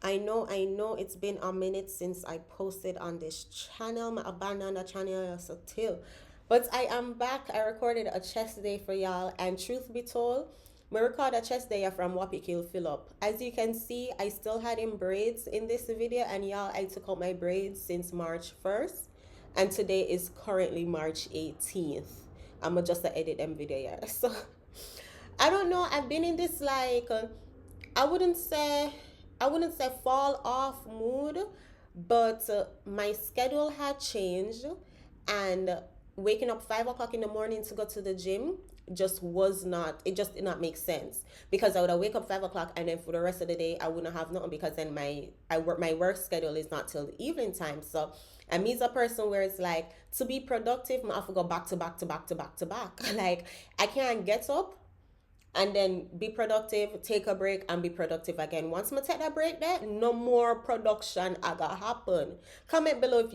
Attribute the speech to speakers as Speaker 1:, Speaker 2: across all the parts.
Speaker 1: I know it's been a minute since I posted on this channel. I abandoned the channel so till. But I am back. I recorded a chest day for y'all. And truth be told, we record a chest day from Wapikil Phillip. As you can see, I still had him braids in this video. And y'all, I took out my braids since March 1st. And today is currently March 18th. I'm just to edit them video, yeah. So I don't know. I've been in this like I wouldn't say I wouldn't say fall off mood, but my schedule had changed, and waking up 5 o'clock in the morning to go to the gym just was not it just did not make sense because I would have wake up 5 o'clock and then for the rest of the day I wouldn't have nothing because then my work schedule is not till the evening time. So and me's a person where it's like to be productive, I have to go back to back to back to back to back. Like I can't get up and then be productive, take a break, and be productive again. Once I take that break, there, no more production aga happen. Comment below if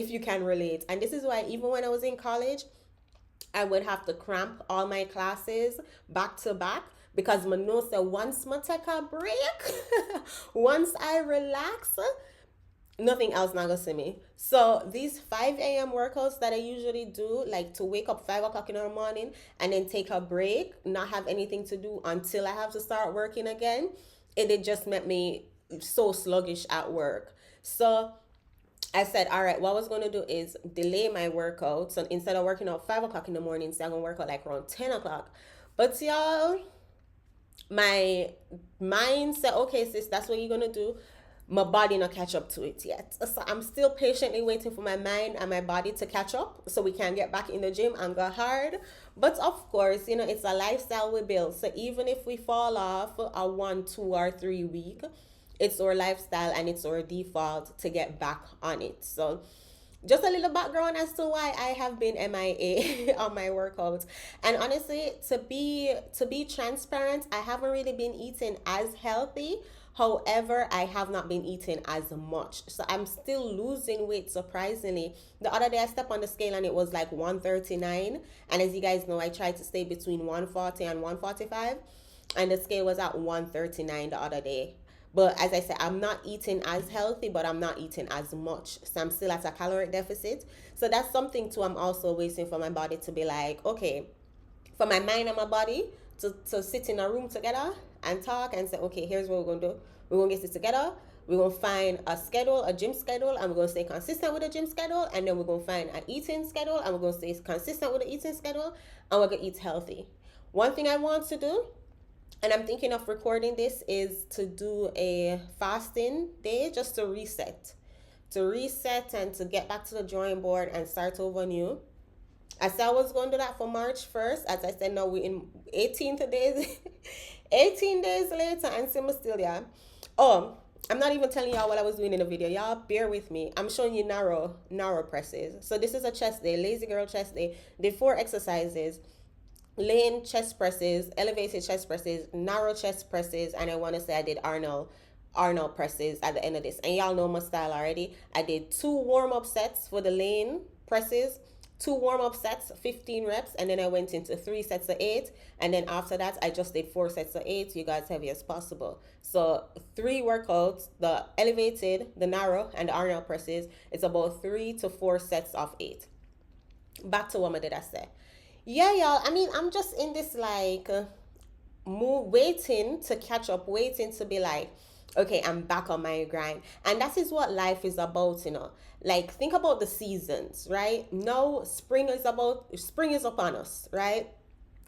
Speaker 1: you can relate. And this is why even when I was in college, I would have to cramp all my classes back to back because I know that once I take a break, once I relax, nothing else not gonna see me. So these 5 a.m. workouts that I usually do, like to wake up 5 o'clock in the morning and then take a break, not have anything to do until I have to start working again, it just made me so sluggish at work. So I said, all right, what I was gonna do is delay my workout. So instead of working out 5 o'clock in the morning, so I'm gonna work out like around 10 o'clock. But y'all, my mind said, okay, sis, that's what you're gonna do. My body not catch up to it yet. So I'm still patiently waiting for my mind and my body to catch up so we can get back in the gym and go hard. But of course, it's a lifestyle we build. So even if we fall off a 1, 2, or 3 week, it's our lifestyle and it's our default to get back on it. So just a little background as to why I have been MIA on my workouts. And honestly, to be transparent, I haven't really been eating as healthy. However, I have not been eating as much. So I'm still losing weight surprisingly. The other day I stepped on the scale and it was like 139. And as you guys know, I try to stay between 140 and 145. And the scale was at 139 the other day. But as I said, I'm not eating as healthy, but I'm not eating as much. So I'm still at a caloric deficit. So that's something too I'm also waiting for my body to be like, okay, for my mind and my body to sit in a room together and talk and say, okay, here's what we're going to do. We're going to get this together. We're going to find a schedule, a gym schedule, and we're going to stay consistent with the gym schedule. And then we're going to find an eating schedule, and we're going to stay consistent with the eating schedule, and we're going to eat healthy. One thing I want to do, and I'm thinking of recording this, is to do a fasting day just to reset. To reset and to get back to the drawing board and start over new. I said I was going to do that for March 1st. As I said, now we're in 18th days. 18 days later, and still there. Oh, I'm not even telling y'all what I was doing in the video. Y'all bear with me. I'm showing you narrow presses. So this is a chest day, lazy girl chest day. Did 4 exercises. Laying chest presses, elevated chest presses, narrow chest presses, and I want to say I did Arnold presses at the end of this. And y'all know my style already. I did 2 warm-up sets for the laying presses, 2 warm-up sets, 15 reps, and then I went into 3 sets of 8. And then after that, I just did 4 sets of 8. You guys heavy as possible. So 3 workouts, the elevated, the narrow, and the Arnold presses. It's about 3 to 4 sets of 8. Back to what did I say? Yeah, y'all. I mean, I'm just in this like move, waiting to catch up, waiting to be like, okay, I'm back on my grind. And that is what life is about. Like, think about the seasons, right? Now, spring is upon us, right?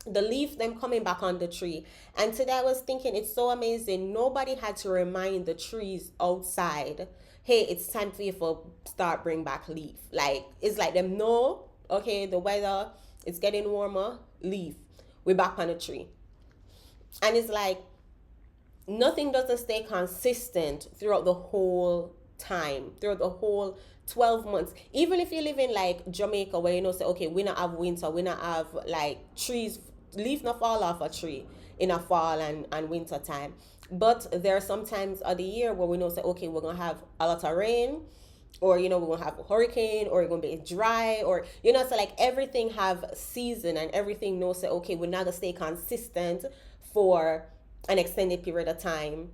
Speaker 1: The leaf them coming back on the tree. And today I was thinking it's so amazing. Nobody had to remind the trees outside, hey, it's time for you to start bring back leaf. Like, it's like them know, okay, the weather, it's getting warmer, leaf. We're back on the tree. And it's like nothing doesn't stay consistent throughout the whole time, throughout the whole 12 months. Even if you live in like Jamaica where say, okay, we not have winter, we not have like trees, leaf not fall off a tree in a fall and winter time. But there are some times of the year where we know say, okay, we're going to have a lot of rain, or we're gonna have a hurricane, or it's gonna be dry, or so like everything have season, and everything knows say, okay, we're not gonna stay consistent for an extended period of time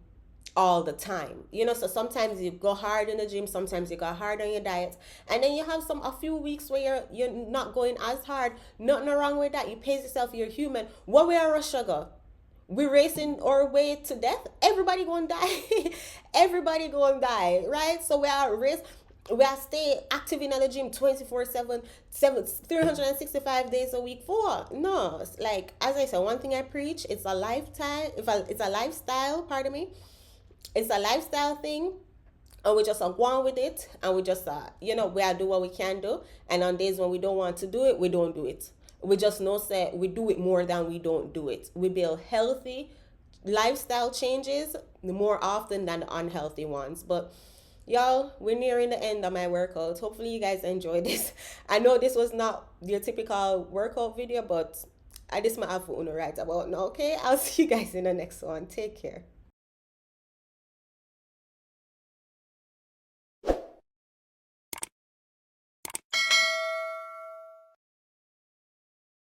Speaker 1: all the time. So sometimes you go hard in the gym, sometimes you go hard on your diet, and then you have a few weeks where you're not going as hard. Nothing wrong with that. You pace yourself, you're human. What we are rush sugar? We're racing our way to death. Everybody gonna die. Everybody gonna die, right? So we are stay active in the gym 24/7, 365 days a week for. No, like as I said, one thing I preach, it's a lifetime. It's a lifestyle, pardon me. It's a lifestyle thing, and we just go on with it, and we just we are do what we can do, and on days when we don't want to do it, we don't do it. We just know that we do it more than we don't do it. We build healthy lifestyle changes more often than the unhealthy ones. But y'all, we're nearing the end of my workout. Hopefully you guys enjoyed this. I know this was not your typical workout video, but I just might have to right about now. Okay, I'll see you guys in the next one. Take care.